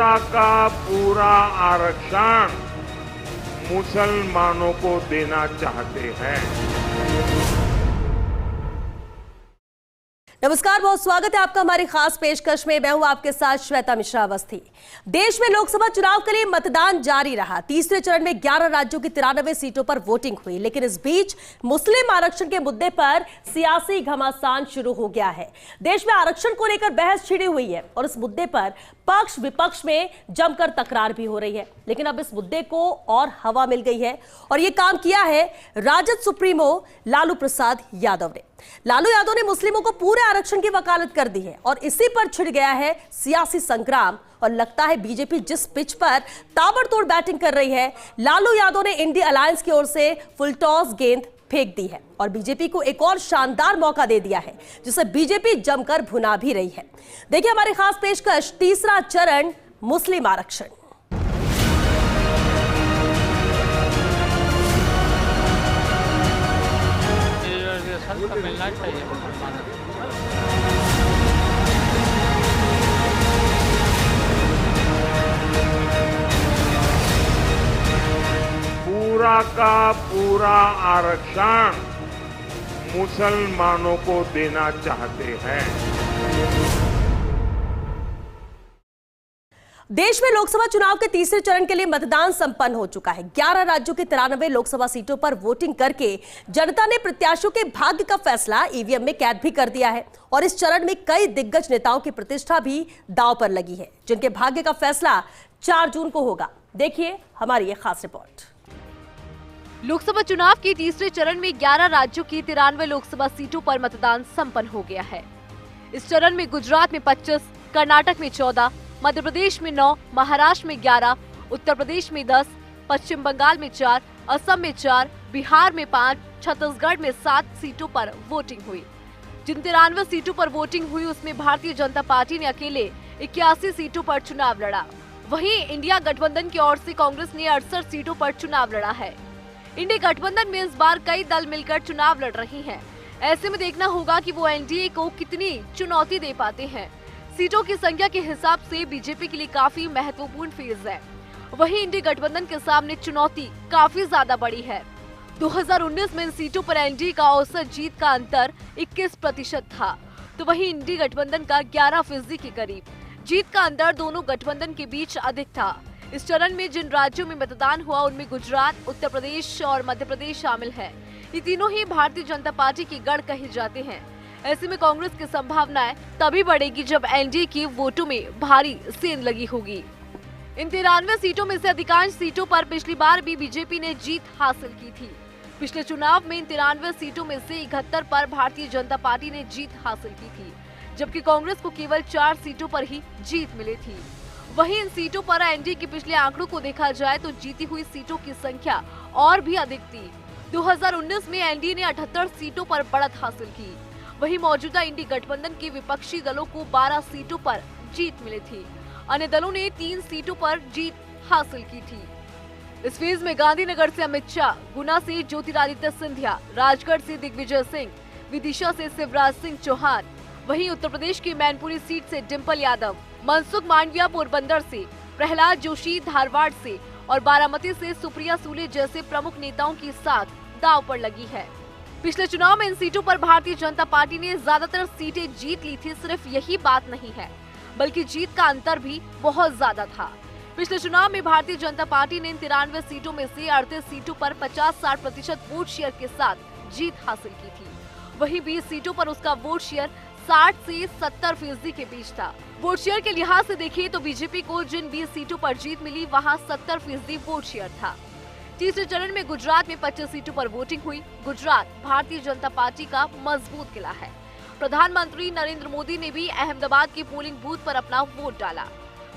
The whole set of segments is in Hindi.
पूरा का पूरा आरक्षण मुसलमानों को देना चाहते हैं। नमस्कार, बहुत स्वागत है आपका हमारी खास पेशकश में। मैं हूं आपके साथ श्वेता मिश्रा अवस्थी। देश में लोकसभा चुनाव के लिए मतदान जारी रहा। तीसरे चरण में 11 राज्यों की 93 सीटों पर वोटिंग हुई, लेकिन इस बीच मुस्लिम आरक्षण के मुद्दे पर सियासी घमासान शुरू हो गया है। देश में आरक्षण को लेकर बहस छिड़ी हुई है और इस मुद्दे पर पक्ष विपक्ष में जमकर तकरार भी हो रही है। लेकिन अब इस मुद्दे को और हवा मिल गई है और यह काम किया है राजद सुप्रीमो लालू प्रसाद यादव ने। लालू यादव ने मुस्लिमों को पूरे आरक्षण की वकालत कर दी है और इसी पर छिड़ गया है सियासी संग्राम। और लगता है बीजेपी जिस पिच पर ताबड़तोड़ बैटिंग कर रही है, लालू यादव ने इंडिया अलायंस की ओर से फुल टॉस गेंद फेंक दी है और बीजेपी को एक और शानदार मौका दे दिया है, जिसे बीजेपी जमकर भुना भी रही है। देखिए हमारी खास पेशकश, तीसरा चरण मुस्लिम आरक्षण। मिलना चाहिए। पूरा का पूरा आरक्षण मुसलमानों को देना चाहते हैं। देश में लोकसभा चुनाव के तीसरे चरण के लिए मतदान संपन्न हो चुका है। 11 राज्यों की 93 लोकसभा सीटों पर वोटिंग करके जनता ने प्रत्याशियों के भाग्य का फैसला ईवीएम में कैद भी कर दिया है और इस चरण में कई दिग्गज नेताओं की प्रतिष्ठा भी दांव पर लगी है, जिनके भाग्य का फैसला 4 जून को होगा। देखिए हमारी ये खास रिपोर्ट। लोकसभा चुनाव के तीसरे चरण में 11 राज्यों की 93 लोकसभा सीटों पर मतदान संपन्न हो गया है। इस चरण में गुजरात में 25, कर्नाटक में 14, मध्य प्रदेश में 9, महाराष्ट्र में 11, उत्तर प्रदेश में 10, पश्चिम बंगाल में 4, असम में 4, बिहार में 5, छत्तीसगढ़ में 7 सीटों पर वोटिंग हुई। जिन 93 सीटों पर वोटिंग हुई उसमें भारतीय जनता पार्टी ने अकेले 81 सीटों पर चुनाव लड़ा। वहीं इंडिया गठबंधन की ओर से कांग्रेस ने 68 सीटों पर चुनाव लड़ा है। इंडिया गठबंधन में इस बार कई दल मिलकर चुनाव लड़ रहे हैं। ऐसे में देखना होगा कि वो एनडीए को कितनी चुनौती दे पाते हैं। सीटों की संख्या के हिसाब से बीजेपी के लिए काफी महत्वपूर्ण फेज है। वहीं इंडिया गठबंधन के सामने चुनौती काफी ज्यादा बड़ी है। 2019 में इन सीटों पर एनडीए का औसत जीत का अंतर 21% था, तो वहीं इंडिया गठबंधन का 11% के करीब जीत का अंतर दोनों गठबंधन के बीच अधिक था। इस चरण में जिन राज्यों में मतदान हुआ उनमें गुजरात, उत्तर प्रदेश और मध्य प्रदेश शामिल हैं। ये तीनों ही भारतीय जनता पार्टी की गढ़ कहे जाते हैं। ऐसे में कांग्रेस की संभावनाएं तभी बढ़ेगी जब एनडीए की वोटों में भारी सेंध लगी होगी। इन 93 सीटों में से अधिकांश सीटों पर पिछली बार भी बीजेपी ने जीत हासिल की थी। पिछले चुनाव में इन 93 सीटों में से 71 पर भारतीय जनता पार्टी ने जीत हासिल की थी, जबकि कांग्रेस को केवल 4 सीटों पर ही जीत मिली थी। वहीं इन सीटों पर एनडीए के पिछले आंकड़ों को देखा जाए तो जीती हुई सीटों की संख्या और भी अधिक थी। 2019 में एनडीए ने 78 सीटों पर बढ़त हासिल की। वहीं मौजूदा इंडी गठबंधन के विपक्षी दलों को 12 सीटों पर जीत मिली थी। अन्य दलों ने 3 सीटों पर जीत हासिल की थी। इस फेज में गांधीनगर से अमित शाह, गुना से ज्योतिरादित्य सिंधिया, राजगढ़ से दिग्विजय सिंह, विदिशा से शिवराज सिंह चौहान, वहीं उत्तर प्रदेश की मैनपुरी सीट से डिम्पल यादव, मनसुख मांडविया पोरबंदर से, प्रहलाद जोशी धारवाड़ से और बारामती से सुप्रिया सूले जैसे प्रमुख नेताओं की साथ दांव पर लगी है। पिछले चुनाव में इन सीटों पर भारतीय जनता पार्टी ने ज्यादातर सीटें जीत ली थी। सिर्फ यही बात नहीं है, बल्कि जीत का अंतर भी बहुत ज्यादा था। पिछले चुनाव में भारतीय जनता पार्टी ने इन 93 सीटों में से 38 सीटों पर 50-60% वोट शेयर के साथ जीत हासिल की थी। वहीं 20 सीटों पर उसका वोट शेयर 60 से 70% के बीच था। वोट शेयर के लिहाज से देखिए तो बीजेपी को जिन 20 सीटों पर जीत मिली वहां 70% वोट शेयर था। तीसरे चरण में गुजरात में 25 सीटों पर वोटिंग हुई। गुजरात भारतीय जनता पार्टी का मजबूत किला है। प्रधानमंत्री नरेंद्र मोदी ने भी अहमदाबाद के पोलिंग बूथ पर अपना वोट डाला।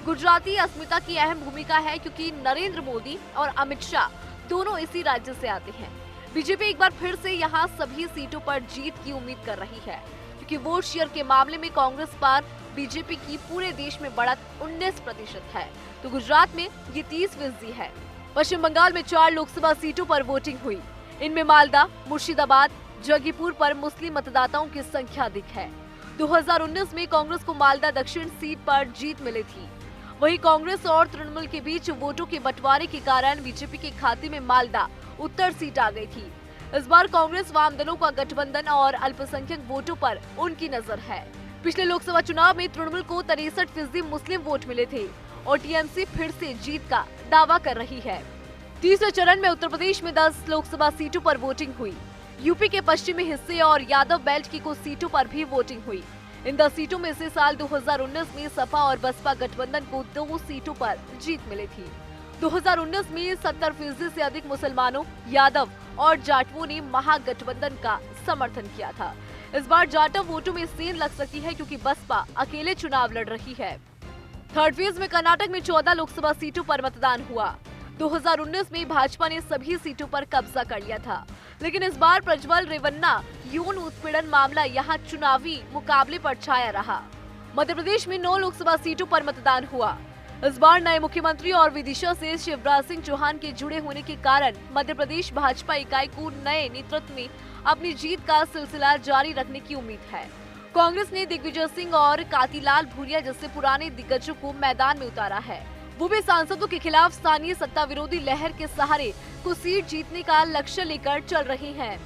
गुजराती अस्मिता की अहम भूमिका है क्योंकि नरेंद्र मोदी और अमित शाह दोनों इसी राज्य से आते हैं। बीजेपी एक बार फिर से यहां सभी सीटों पर जीत की उम्मीद कर रही है, क्योंकि वोट शेयर के मामले में कांग्रेस पर बीजेपी की पूरे देश में बढ़त 19% है, तो गुजरात में ये 30% है। पश्चिम बंगाल में 4 लोकसभा सीटों पर वोटिंग हुई। इनमें मालदा, मुर्शिदाबाद, जगीपुर पर मुस्लिम मतदाताओं की संख्या अधिक है। 2019 में कांग्रेस को मालदा दक्षिण सीट पर जीत मिली थी। वहीं कांग्रेस और तृणमूल के बीच वोटों के बंटवारे के कारण बीजेपी के खाते में मालदा उत्तर सीट आ गई थी। इस बार कांग्रेस वाम दलों का गठबंधन और अल्पसंख्यक वोटों पर उनकी नजर है। पिछले लोकसभा चुनाव में तृणमूल को 63% मुस्लिम वोट मिले थे और टीएमसी फिर से जीत का दावा कर रही है। तीसरे चरण में उत्तर प्रदेश में 10 लोकसभा सीटों पर वोटिंग हुई। यूपी के पश्चिमी हिस्से और यादव बेल्ट की कुछ सीटों पर भी वोटिंग हुई। इन 10 सीटों में से साल 2019 में सपा और बसपा गठबंधन को 2 सीटों पर जीत मिली थी। 2019 में 70% से अधिक मुसलमानों, यादव और जाटवों ने महागठबंधन का समर्थन किया था। इस बार जाटव वोटों में सेंध लग सकती है क्योंकि बसपा अकेले चुनाव लड़ रही है। थर्ड फेज में कर्नाटक में 14 लोकसभा सीटों पर मतदान हुआ। 2019 में भाजपा ने सभी सीटों पर कब्जा कर लिया था, लेकिन इस बार प्रज्वल रेवन्ना यौन उत्पीड़न मामला यहां चुनावी मुकाबले पर छाया रहा। मध्य प्रदेश में 9 लोकसभा सीटों पर मतदान हुआ। इस बार नए मुख्यमंत्री और विदिशा से शिवराज सिंह चौहान के जुड़े होने के कारण मध्य प्रदेश भाजपा इकाई को नए नेतृत्व में अपनी जीत का सिलसिला जारी रखने की उम्मीद है। कांग्रेस ने दिग्विजय सिंह और कांतिलाल भूरिया जैसे पुराने दिग्गजों को मैदान में उतारा है। वो भी सांसदों के खिलाफ स्थानीय सत्ता विरोधी लहर के सहारे कुछ सीट जीतने का लक्ष्य लेकर चल रही हैं।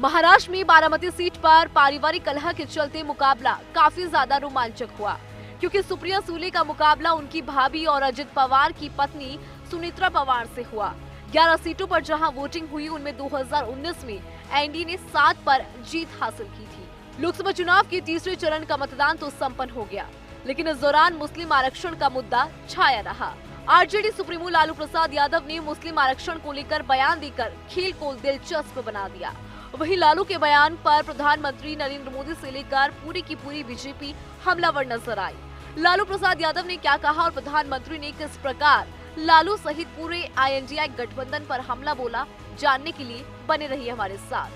महाराष्ट्र में बारामती सीट पर पारिवारिक कलह के चलते मुकाबला काफी ज्यादा रोमांचक हुआ, क्योंकि सुप्रिया सूले का मुकाबला उनकी भाभी और अजित पवार की पत्नी सुनीत्रा पवार से हुआ। 11 सीटों पर जहां वोटिंग हुई, उनमें 2019 में एनडीए ने 7 पर जीत हासिल की थी। लोकसभा चुनाव के तीसरे चरण का मतदान तो संपन्न हो गया, लेकिन इस दौरान मुस्लिम आरक्षण का मुद्दा छाया रहा। आरजेडी सुप्रीमो लालू प्रसाद यादव ने मुस्लिम आरक्षण को लेकर बयान देकर खेल को दिलचस्प बना दिया। वहीं लालू के बयान पर प्रधानमंत्री नरेंद्र मोदी से लेकर पूरी की पूरी बीजेपी हमलावर नजर आई। लालू प्रसाद यादव ने क्या कहा और प्रधानमंत्री ने किस प्रकार लालू सहित पूरे आईएनडीए गठबंधन पर हमला बोला, जानने के लिए बने रहिए हमारे साथ।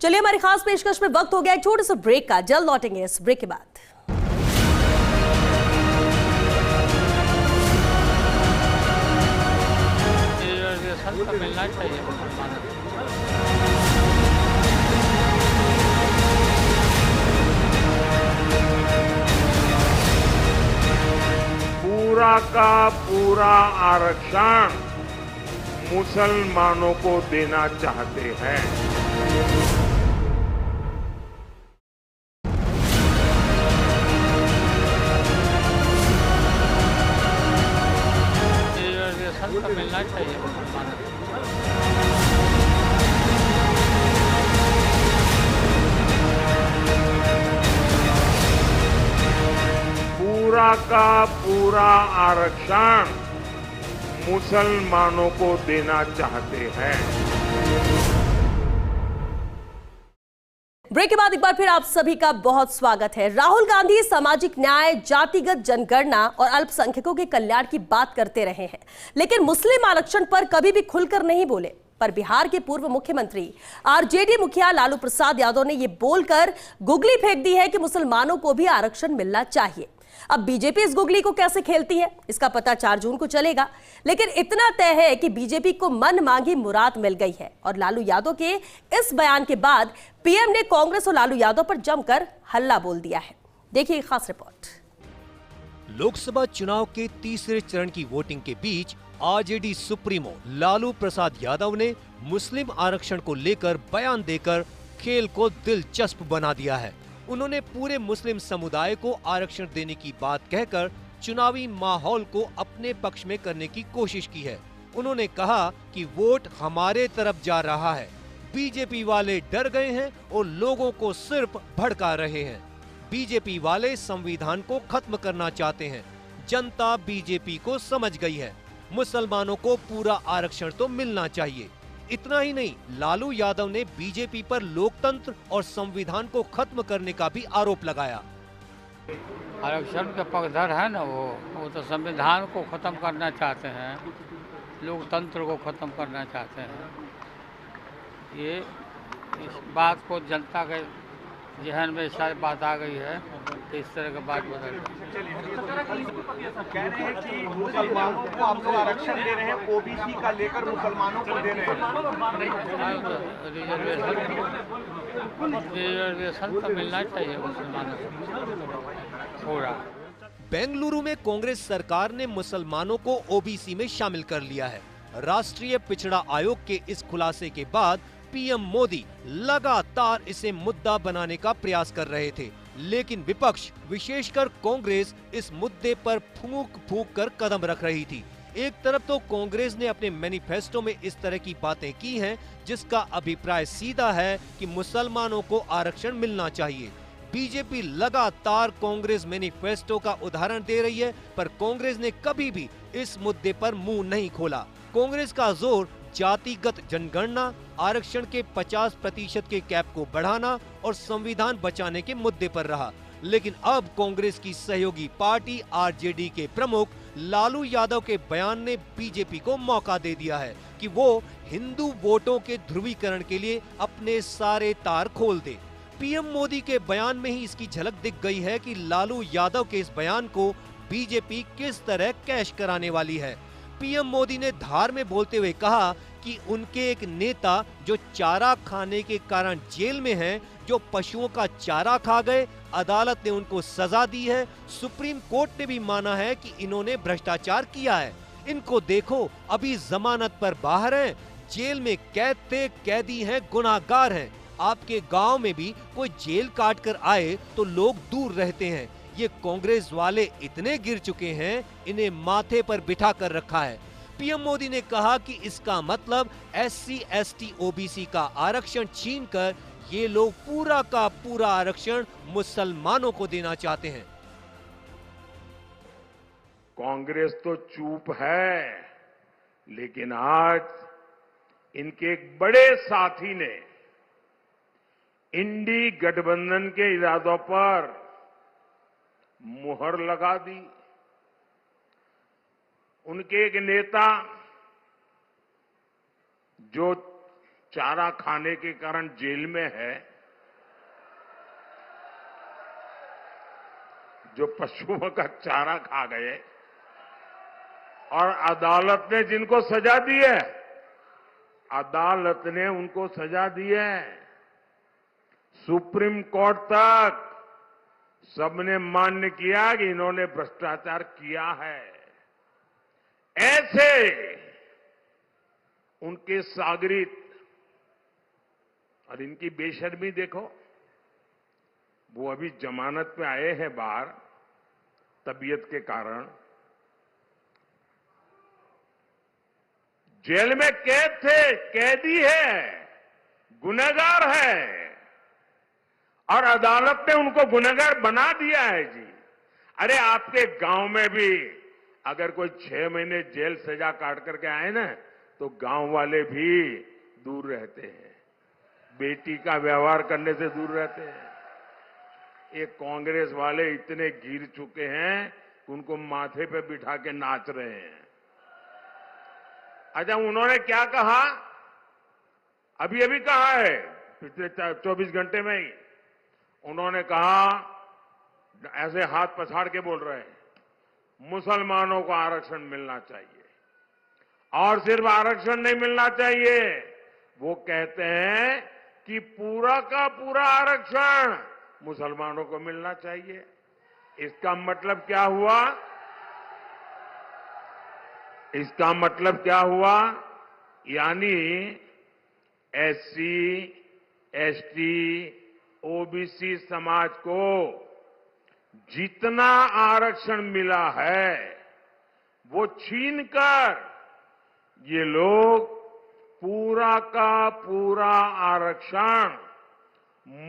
चलिए, हमारी खास पेशकश में वक्त हो गया एक छोटे से ब्रेक का। जल्द लौटेंगे इस ब्रेक के बाद। रिजर्वेशन तो मिलना चाहिए मुसलमानों को। पूरा का पूरा आरक्षण मुसलमानों को देना चाहते हैं। रिजर्वेशन तो मिलना चाहिए मुसलमानों को। पूरा का पूरा आरक्षण मुसलमानों को देना चाहते हैं। ब्रेक के बाद एक बार फिर आप सभी का बहुत स्वागत है। राहुल गांधी सामाजिक न्याय, जातिगत जनगणना और अल्पसंख्यकों के कल्याण की बात करते रहे हैं, लेकिन मुस्लिम आरक्षण पर कभी भी खुलकर नहीं बोले। पर बिहार के पूर्व मुख्यमंत्री आरजेडी मुखिया लालू प्रसाद यादव ने यह बोलकर गुगली फेंक दी है कि मुसलमानों को भी आरक्षण मिलना चाहिए। अब बीजेपी इस गुगली को कैसे खेलती है, इसका पता 4 जून को चलेगा, लेकिन इतना तय है कि बीजेपी को मन मांगी मुराद मिल गई है। और लालू यादव के इस बयान के बाद पीएम ने कांग्रेस और लालू यादव पर जमकर हल्ला बोल दिया है। देखिए खास रिपोर्ट। लोकसभा चुनाव के तीसरे चरण की वोटिंग के बीच आरजेडी सुप्रीमो लालू प्रसाद यादव ने मुस्लिम आरक्षण को लेकर बयान देकर खेल को दिलचस्प बना दिया है। उन्होंने पूरे मुस्लिम समुदाय को आरक्षण देने की बात कहकर चुनावी माहौल को अपने पक्ष में करने की कोशिश की है। उन्होंने कहा कि वोट हमारे तरफ जा रहा है, बीजेपी वाले डर गए हैं और लोगों को सिर्फ भड़का रहे हैं। बीजेपी वाले संविधान को खत्म करना चाहते हैं। जनता बीजेपी को समझ गई है। मुसलमानों को पूरा आरक्षण तो मिलना चाहिए। इतना ही नहीं, लालू यादव ने बीजेपी पर लोकतंत्र और संविधान को खत्म करने का भी आरोप लगाया। आरक्षण के पक्षधर है ना, वो तो संविधान को खत्म करना चाहते हैं, लोकतंत्र को खत्म करना चाहते हैं। ये इस बात को जनता के जहन में शायद बात आ गई है कि इस तरह की बात बदल कह रहे हैं कि मुसलमानों को आप लोग आरक्षण दे रहे हैं, ओबीसी का लेकर मुसलमानों को दे रहे हैं। रिजर्वेशन तो मिलना चाहिए मुसलमानों को पूरा। बेंगलुरु में कांग्रेस सरकार ने मुसलमानों को ओबीसी में शामिल कर लिया है। राष्ट्रीय पिछड़ा आयोग के इस खुलासे के बाद पीएम मोदी लगातार इसे मुद्दा बनाने का प्रयास कर रहे थे, लेकिन विपक्ष विशेषकर कांग्रेस इस मुद्दे पर फूंक फूंक कर कदम रख रही थी। एक तरफ तो कांग्रेस ने अपने मैनिफेस्टो में इस तरह की बातें की हैं, जिसका अभिप्राय सीधा है कि मुसलमानों को आरक्षण मिलना चाहिए। बीजेपी लगातार कांग्रेस मैनिफेस्टो का उदाहरण दे रही है, पर कांग्रेस ने कभी भी इस मुद्दे पर मुंह नहीं खोला। कांग्रेस का जोर जातिगत जनगणना, आरक्षण के 50% के कैप को बढ़ाना और संविधान बचाने के मुद्दे पर रहा। लेकिन अब कांग्रेस की सहयोगी पार्टी आरजेडी के प्रमुख लालू यादव के बयान ने बीजेपी को मौका दे दिया है कि वो हिंदू वोटों के ध्रुवीकरण के लिए अपने सारे तार खोल दे। पीएम मोदी के बयान में ही इसकी झलक दिख गई है कि लालू यादव के इस बयान को बीजेपी किस तरह कैश कराने वाली है। पीएम मोदी ने धार में बोलते हुए कहा कि उनके एक नेता जो चारा खाने के कारण जेल में हैं, जो पशुओं का चारा खा गए, अदालत ने उनको सजा दी है। सुप्रीम कोर्ट ने भी माना है कि इन्होंने भ्रष्टाचार किया है। इनको देखो, अभी जमानत पर बाहर हैं, जेल में कैद थे, कैदी हैं, गुनाहगार हैं। आपके गांव में भी कोई जेल काट कर आए तो लोग दूर रहते हैं। ये कांग्रेस वाले इतने गिर चुके हैं, इन्हें माथे पर बिठा कर रखा है। पीएम मोदी ने कहा कि इसका मतलब SC, ST, OBC का आरक्षण छीनकर ये लोग पूरा का पूरा आरक्षण मुसलमानों को देना चाहते हैं। कांग्रेस तो चुप है, लेकिन आज इनके एक बड़े साथी ने इंडी गठबंधन के इरादों पर मुहर लगा दी। उनके एक नेता जो चारा खाने के कारण जेल में है, जो पशुओं का चारा खा गए, और अदालत ने जिनको सजा दी है, अदालत ने उनको सजा दी है। सुप्रीम कोर्ट तक सबने मान्य किया कि इन्होंने भ्रष्टाचार किया है। ऐसे उनके सागरित और इनकी बेशर्मी देखो। वो अभी जमानत पे आए हैं बाहर तबीयत के कारण, जेल में कैद थे, कैदी है, गुनहगार है, और अदालत ने उनको गुनहगार बना दिया है जी। अरे आपके गांव में भी अगर कोई 6 महीने जेल सजा काट करके आए ना, तो गांव वाले भी दूर रहते हैं, बेटी का व्यवहार करने से दूर रहते हैं। ये कांग्रेस वाले इतने गिर चुके हैं कि उनको माथे पे बिठा के नाच रहे हैं। अच्छा, उन्होंने क्या कहा? अभी अभी कहा है, पिछले 24 घंटे में ही उन्होंने कहा, ऐसे हाथ पछाड़ के बोल रहे हैं, मुसलमानों को आरक्षण मिलना चाहिए। और सिर्फ आरक्षण नहीं मिलना चाहिए, वो कहते हैं कि पूरा का पूरा आरक्षण मुसलमानों को मिलना चाहिए। इसका मतलब क्या हुआ? इसका मतलब क्या हुआ? यानी SC, ST, OBC समाज को जितना आरक्षण मिला है वो छीनकर ये लोग पूरा का पूरा आरक्षण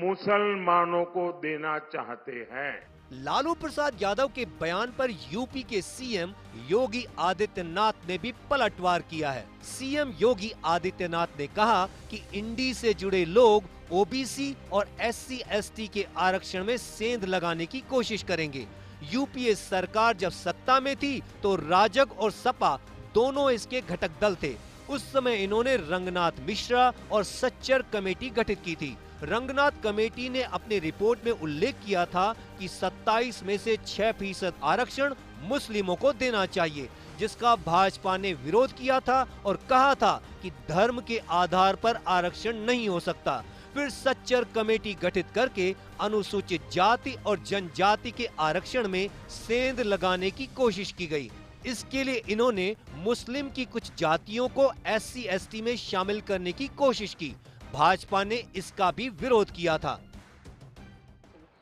मुसलमानों को देना चाहते हैं। लालू प्रसाद यादव के बयान पर यूपी के सीएम योगी आदित्यनाथ ने भी पलटवार किया है। सीएम योगी आदित्यनाथ ने कहा कि इंडी से जुड़े लोग ओबीसी और SC, ST के आरक्षण में सेंध लगाने की कोशिश करेंगे। यूपीए सरकार जब सत्ता में थी तो राजग और सपा दोनों इसके घटक दल थे। उस समय इन्होंने रंगनाथ मिश्रा और सच्चर कमेटी गठित की थी। रंगनाथ कमेटी ने अपनी रिपोर्ट में उल्लेख किया था कि 27 में से 6% आरक्षण मुस्लिमों को देना चाहिए, जिसका भाजपा ने विरोध किया था और कहा था कि धर्म के आधार पर आरक्षण नहीं हो सकता। फिर सच्चर कमेटी गठित करके अनुसूचित जाति और जनजाति के आरक्षण में सेंध लगाने की कोशिश की गई। इसके लिए इन्होंने मुस्लिम की कुछ जातियों को SC/ST में शामिल करने की कोशिश की। भाजपा ने इसका भी विरोध किया था।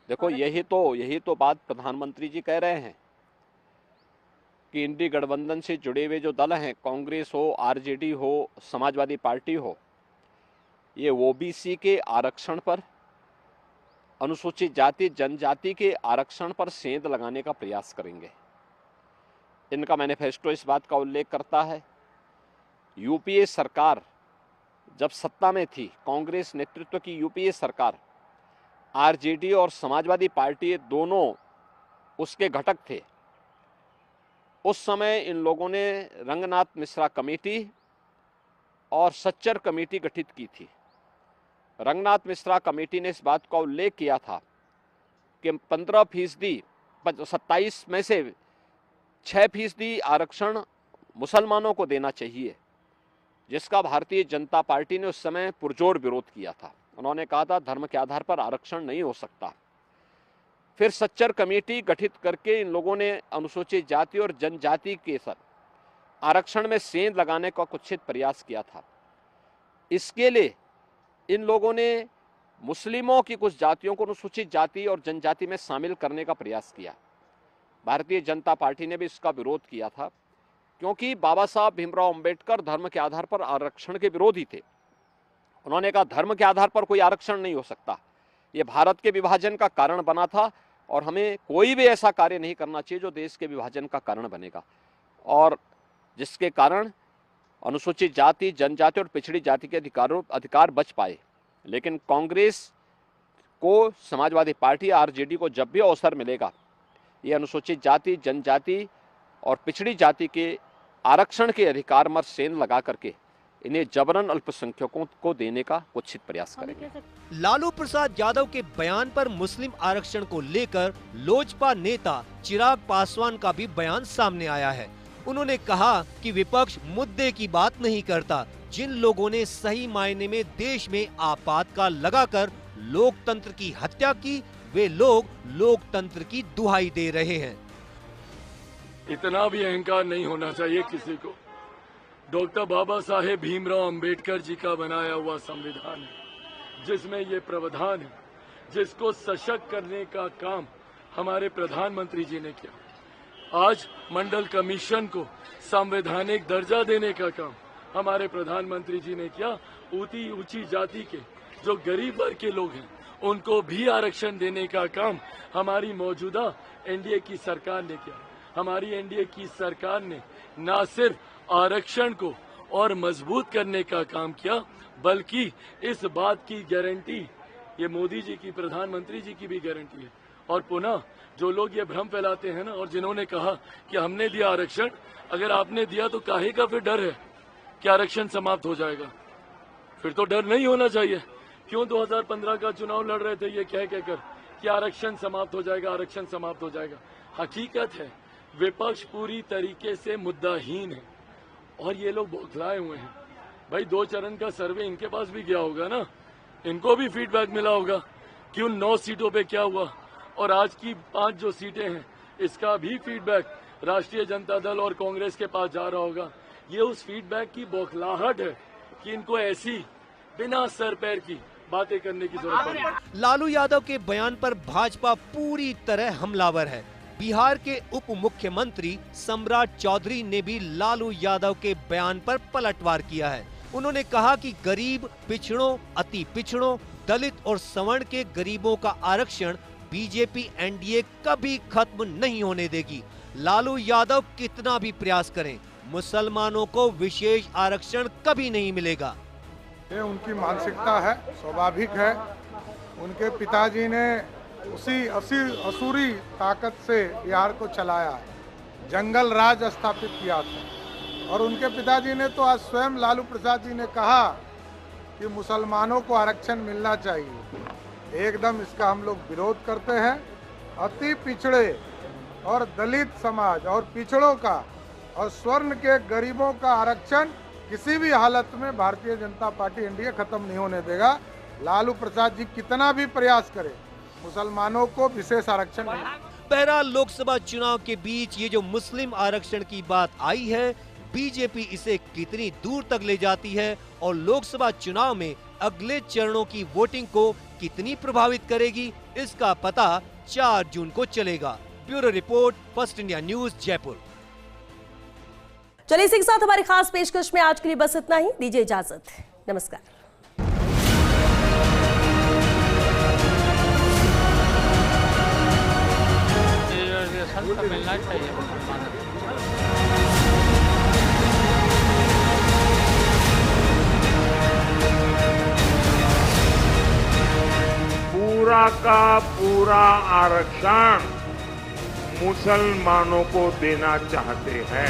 देखो, यही तो बात प्रधानमंत्री जी कह रहे हैं कि इंडी गठबंधन से जुड़े हुए जो दल हैं, कांग्रेस हो, RJD हो, समाजवादी पार्टी हो, ये OBC के आरक्षण पर, अनुसूचित जाति जनजाति के आरक्षण पर सेंध लगाने का प्रयास करेंगे। इनका मैनिफेस्टो इस बात का उल्लेख करता है, UPA सरकार जब सत्ता में थी, कांग्रेस नेतृत्व की UPA सरकार, RJD और समाजवादी पार्टी दोनों उसके घटक थे। उस समय इन लोगों ने रंगनाथ मिश्रा कमेटी और सच्चर कमेटी गठित की थी। रंगनाथ मिश्रा कमेटी ने इस बात का उल्लेख किया था कि 15% 27 में से 6% आरक्षण मुसलमानों को देना चाहिए, जिसका भारतीय जनता पार्टी ने उस समय पुरजोर विरोध किया था। उन्होंने कहा था धर्म के आधार पर आरक्षण नहीं हो सकता। फिर सच्चर कमेटी गठित करके इन लोगों ने अनुसूचित जाति और जनजाति के साथ आरक्षण में सेंध लगाने का कुत्सित प्रयास किया था। इसके लिए इन लोगों ने मुस्लिमों की कुछ जातियों को अनुसूचित जाति और जनजाति में शामिल करने का प्रयास किया। भारतीय जनता पार्टी ने भी इसका विरोध किया था, क्योंकि बाबा साहब भीमराव अंबेडकर धर्म के आधार पर आरक्षण के विरोधी थे। उन्होंने कहा धर्म के आधार पर कोई आरक्षण नहीं हो सकता, ये भारत के विभाजन का कारण बना था और हमें कोई भी ऐसा कार्य नहीं करना चाहिए जो देश के विभाजन का कारण बनेगा, और जिसके कारण अनुसूचित जाति जनजाति और पिछड़ी जाति के अधिकार बच पाए। लेकिन कांग्रेस को, समाजवादी पार्टी, RJD को जब भी अवसर मिलेगा, ये अनुसूचित जाति जनजाति और पिछड़ी जाति के आरक्षण के अधिकार में सेंध लगा करके इन्हें जबरन अल्पसंख्यकों को देने का कुत्सित प्रयास करेंगे। लालू प्रसाद यादव के बयान पर मुस्लिम आरक्षण को लेकर लोजपा नेता चिराग पासवान का भी बयान सामने आया है। उन्होंने कहा कि विपक्ष मुद्दे की बात नहीं करता। जिन लोगों ने सही मायने में देश में आपातकाल लगाकर लोकतंत्र की हत्या की, वे लोग लोकतंत्र की दुहाई दे रहे हैं। इतना भी अहंकार नहीं होना चाहिए किसी को। डॉक्टर बाबा साहेब भीमराव अंबेडकर जी का बनाया हुआ संविधान है, जिसमें ये प्रावधान है, जिसको सशक्त करने का काम हमारे प्रधानमंत्री जी ने किया। आज मंडल कमीशन को संवैधानिक दर्जा देने का काम हमारे प्रधानमंत्री जी ने किया। ऊंची जाति के जो गरीब वर्ग के लोग हैं, उनको भी आरक्षण देने का काम हमारी मौजूदा NDA की सरकार ने किया। हमारी NDA की सरकार ने न सिर्फ आरक्षण को और मजबूत करने का काम किया, बल्कि इस बात की गारंटी ये मोदी जी की, प्रधानमंत्री जी की भी गारंटी है। और पुनः जो लोग ये भ्रम फैलाते हैं ना, और जिन्होंने कहा कि हमने दिया आरक्षण, अगर आपने दिया तो काहे का फिर डर है कि आरक्षण समाप्त हो जाएगा? फिर तो डर नहीं होना चाहिए। क्यों 2015 का चुनाव लड़ रहे थे ये कह कहकर कि आरक्षण समाप्त हो जाएगा, आरक्षण समाप्त हो जाएगा? हकीकत है विपक्ष पूरी तरीके से मुद्दाहीन है और ये लोग बौखलाए हुए हैं। भाई 2 चरण का सर्वे इनके पास भी गया होगा ना, इनको भी फीडबैक मिला होगा कि उन 9 सीटों पे क्या हुआ, और आज की 5 जो सीटें हैं इसका भी फीडबैक राष्ट्रीय जनता दल और कांग्रेस के पास जा रहा होगा। ये उस फीडबैक की बौखलाहट है कि इनको ऐसी बिना सर पैर की बातें करने की जरूरत पड़ी। लालू यादव के बयान पर भाजपा पूरी तरह हमलावर है। बिहार के उप मुख्यमंत्री सम्राट चौधरी ने भी लालू यादव के बयान पर पलटवार किया है। उन्होंने कहा कि गरीब, पिछड़ों, अति पिछड़ों, दलित और सवर्ण के गरीबों का आरक्षण बीजेपी NDA कभी खत्म नहीं होने देगी। लालू यादव कितना भी प्रयास करें, मुसलमानों को विशेष आरक्षण कभी नहीं मिलेगा। ये उनकी मानसिकता है, स्वाभाविक है। उनके पिताजी ने उसी असुरी ताकत से बिहार को चलाया है, जंगल राज स्थापित किया था। और उनके पिताजी ने तो आज स्वयं लालू प्रसाद जी ने कहा कि मुसलमानों को आरक्षण मिलना चाहिए। एकदम इसका हम लोग विरोध करते हैं। अति पिछड़े और दलित समाज और पिछड़ों का और स्वर्ण के गरीबों का आरक्षण किसी भी हालत में भारतीय जनता पार्टी NDA खत्म नहीं होने देगा। लालू प्रसाद जी कितना भी प्रयास करें, मुसलमानों को विशेष आरक्षण नहीं। बहरहाल लोकसभा चुनाव के बीच ये जो मुस्लिम आरक्षण की बात आई है, बीजेपी इसे कितनी दूर तक ले जाती है और लोकसभा चुनाव में अगले चरणों की वोटिंग को कितनी प्रभावित करेगी, इसका पता 4 जून को चलेगा। Bureau report, first India news, Jaipur. चलिए इसी के साथ हमारी खास पेशकश में आज के लिए बस इतना ही। दीजिए इजाजत, नमस्कार। रिजर्वेशन तो मिलना चाहिए मुसलमानों को। पूरा का पूरा आरक्षण मुसलमानों को देना चाहते हैं।